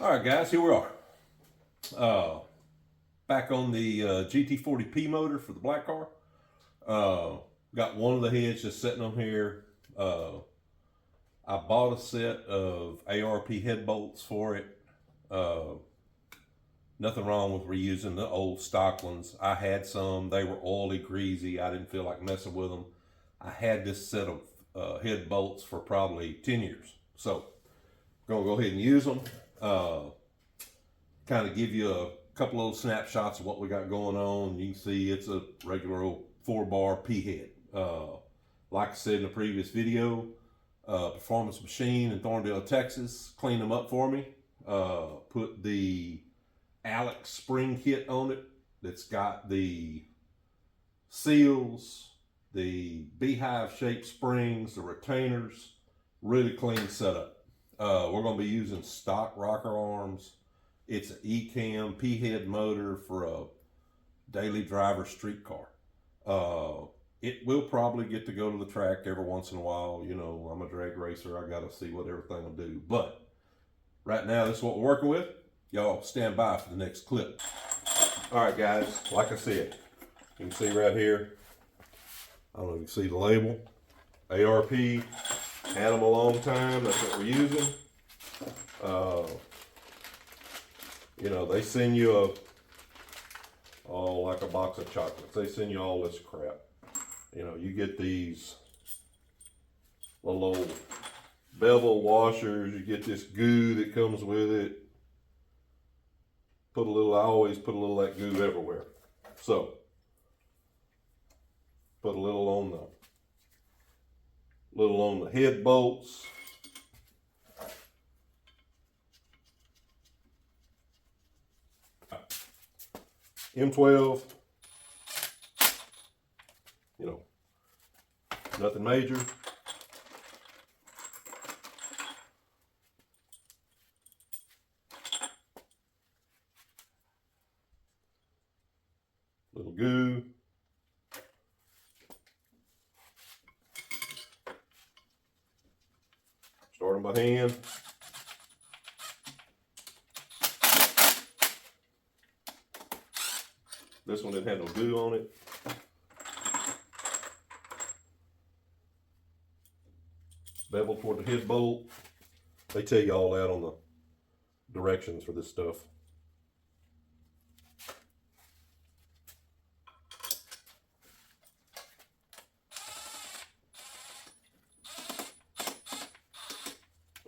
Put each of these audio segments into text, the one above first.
All right, guys, here we are. Back on the GT40P motor for the black car. Got one of the heads just sitting on here. I bought a set of ARP head bolts for it. Nothing wrong with reusing the old stock ones. I had some. They were oily, greasy. I didn't feel like messing with them. I had this set of head bolts for probably 10 years. So, gonna go ahead and use them. Kind of give you a couple of snapshots of what we got going on. You can see it's a regular old 4-bar P head. Like I said in the previous video, Performance Machine in Thorndale, Texas, cleaned them up for me. Put the LX spring kit on it that's got the seals, the beehive shaped springs, the retainers, really clean setup. We're going to be using stock rocker arms. It's an E-cam P-head motor for a daily driver street car. It will probably get to go to the track every once in a while. You know, I'm a drag racer. I got to see what everything will do. But right now, this is what we're working with. Y'all stand by for the next clip. All right, guys, like I said, you can see right here, I don't know if you can see the label, ARP, had them a long time, that's what we're using. You know, they send you like a box of chocolates. They send you all this crap. You know, you get these little old bevel washers, you get this goo that comes with it. I always put a little of that goo everywhere. So, put a little on the head bolts. M12, you know, nothing major. Little goo. Start them by hand. This one didn't have no goo on it. Bevel toward the head bolt. They tell you all that on the directions for this stuff.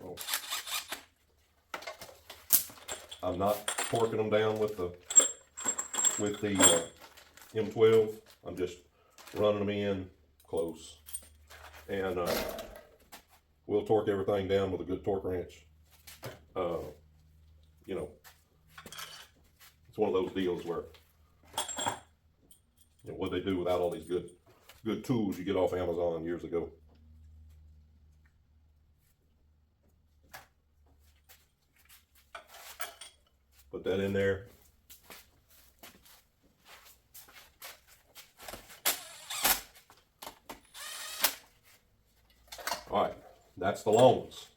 Oh. I'm not torquing them down with the M12. I'm just running them in close, and we'll torque everything down with a good torque wrench. You know, it's one of those deals where, you know, what they do without all these good tools you get off Amazon years ago. Put that in there. All right, that's the long ones.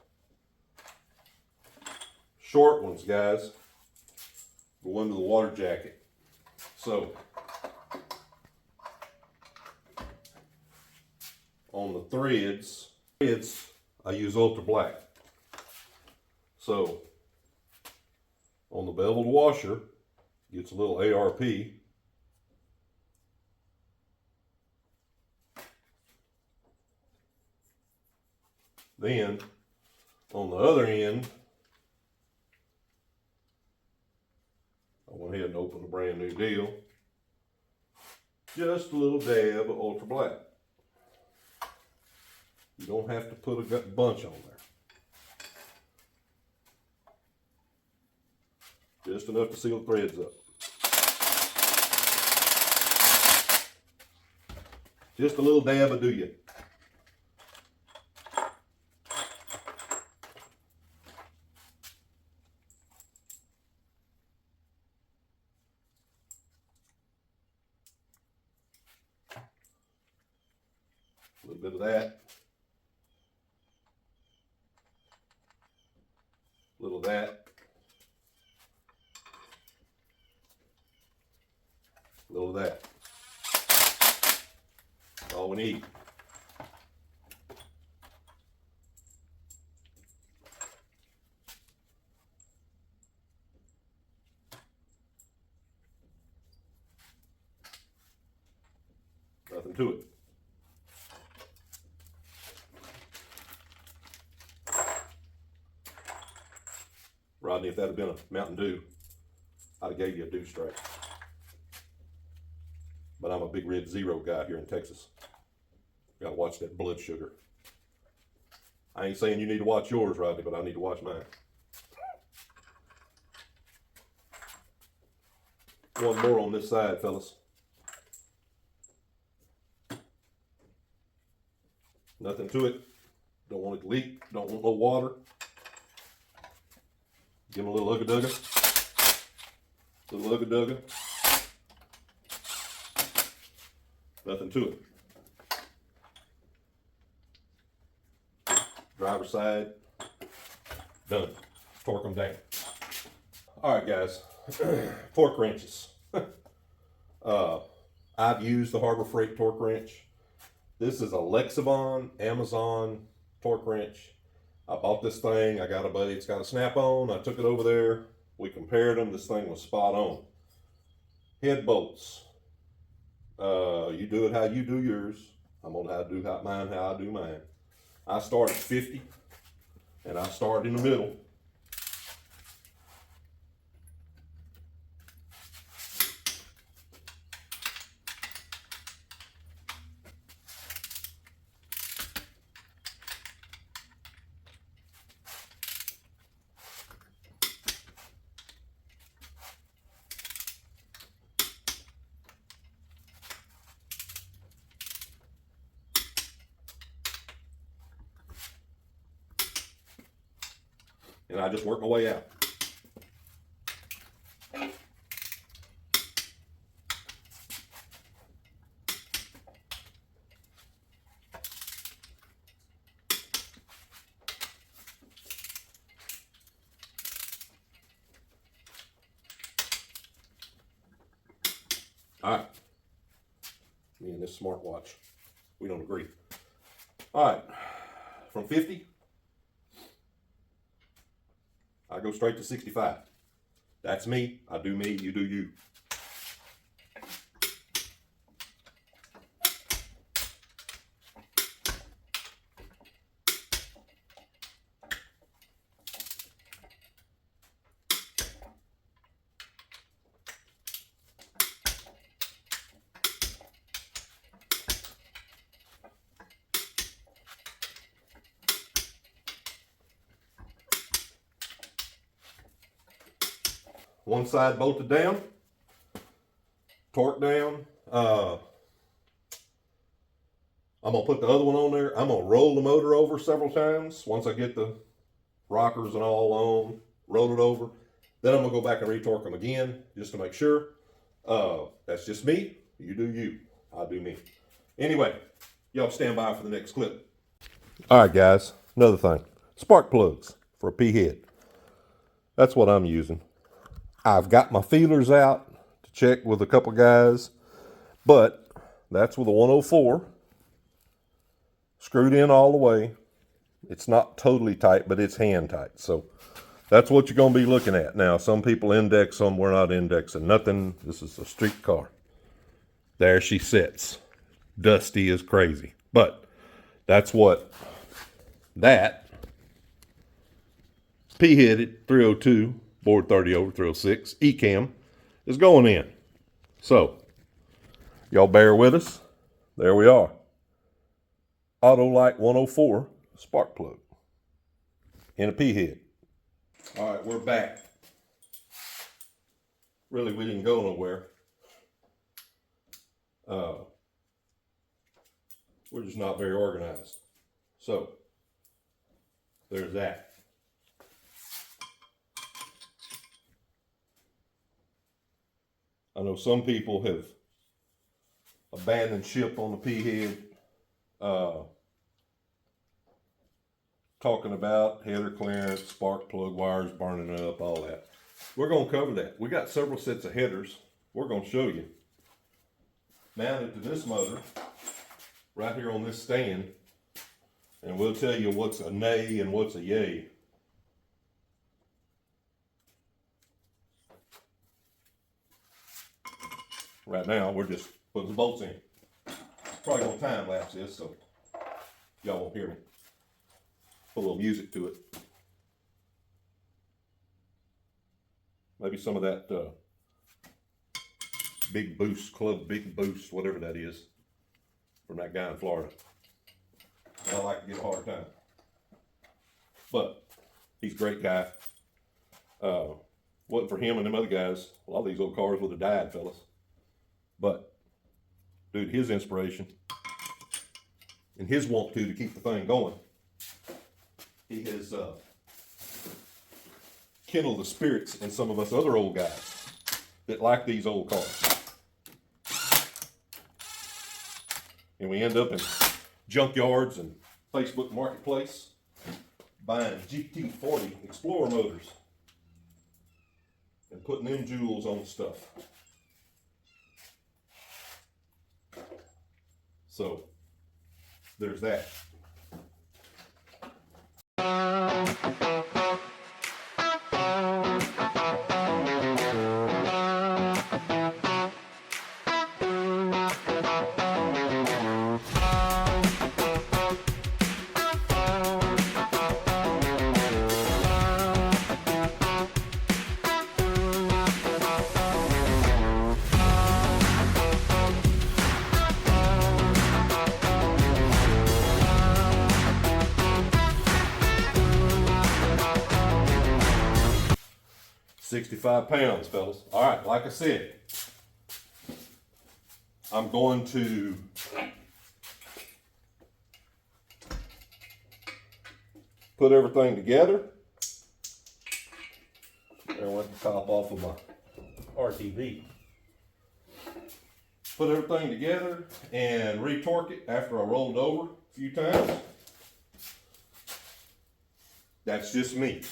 Short ones, guys, go into the water jacket. So, on the threads, I use ultra black. So, on the beveled washer, gets a little ARP. Then, on the other end, I went ahead and opened a brand new deal. Just a little dab of ultra black. You don't have to put a bunch on there. Just enough to seal the threads up. Just a little dab will do you. A little bit of that. A little of that. of that. That's all we need. Nothing to it. Rodney, if that had been a Mountain Dew, I'd have gave you a Dew Strike. But I'm a Big Red Zero guy here in Texas. Gotta watch that blood sugar. I ain't saying you need to watch yours, Rodney, but I need to watch mine. One more on this side, fellas. Nothing to it. Don't want it to leak. Don't want no water. Give them a little ugga-dugga. Little ugga-dugga. Nothing to it. Driver's side. Done. Torque them down. All right, guys. Torque wrenches. I've used the Harbor Freight torque wrench. This is a Lexavon Amazon torque wrench. I bought this thing. I got a buddy. It's got a snap-on. I took it over there. We compared them. This thing was spot on. Head bolts. You do it how you do yours. I'm going to do mine how I do mine. I start at 50, and I start in the middle. And I just work my way out. All right. Me and this smartwatch, we don't agree. All right. From 50, I go straight to 65. That's me. I do me, you do you. One side bolted down, torque down. I'm gonna put the other one on there. I'm gonna roll the motor over several times. Once I get the rockers and all on, roll it over. Then I'm gonna go back and retorque them again, just to make sure. That's just me. You do you. I do me. Anyway, y'all stand by for the next clip. All right, guys. Another thing. Spark plugs for a P head. That's what I'm using. I've got my feelers out to check with a couple guys, but that's with a 104. Screwed in all the way. It's not totally tight, but it's hand tight. So that's what you're going to be looking at. Now, some people index them. We're not indexing nothing. This is a street car. There she sits. Dusty as crazy. But that's what that P-headed 302 board 30 over 306 E-cam is going in. So y'all bear with us. There we are. Autolite 104 spark plug in a P-head. All right, we're back. Really, we didn't go nowhere. We're just not very organized. So there's that. I know some people have abandoned ship on the P-head, talking about header clearance, spark plug wires burning up, all that. We're going to cover that. We got several sets of headers. We're going to show you. mounted to this motor right here on this stand, and we'll tell you what's a nay and what's a yay. Right now, we're just putting the bolts in. Probably gonna time lapse this, so y'all won't hear me. Put a little music to it. Maybe some of that Big Boost, Club Big Boost, whatever that is, from that guy in Florida. I like to get a hard time. But he's a great guy. Wasn't for him and them other guys, a lot of these old cars would have died, fellas. But, dude, his inspiration and his want to keep the thing going, he has kindled the spirits in some of us other old guys that like these old cars. And we end up in junkyards and Facebook Marketplace buying GT40 Explorer motors and putting them jewels on stuff. So, there's that. £65, fellas. All right, like I said, I'm going to put everything together. I want the top off of my RTV. Put everything together and retorque it after I rolled over a few times. That's just me.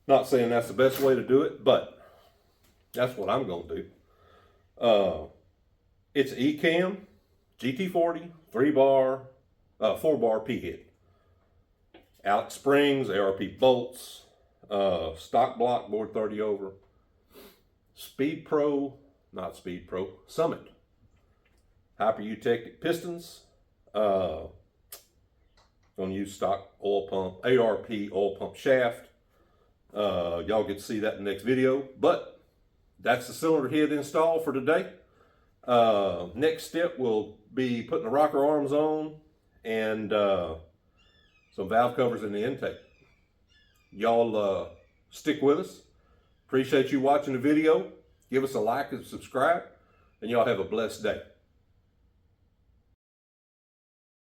Not saying that's the best way to do it, but that's what I'm going to do. It's an ECAM, GT40, 3-bar, 4-bar P-head. Alex springs, ARP bolts, stock block, board 30 over, Summit, hyper-eutectic pistons, going to use stock oil pump, ARP oil pump shaft. Y'all get to see that in the next video, but that's the cylinder head install for today. Next step will be putting the rocker arms on and some valve covers in the intake. Y'all stick with us. Appreciate you watching the video. Give us a like and subscribe, and y'all have a blessed day.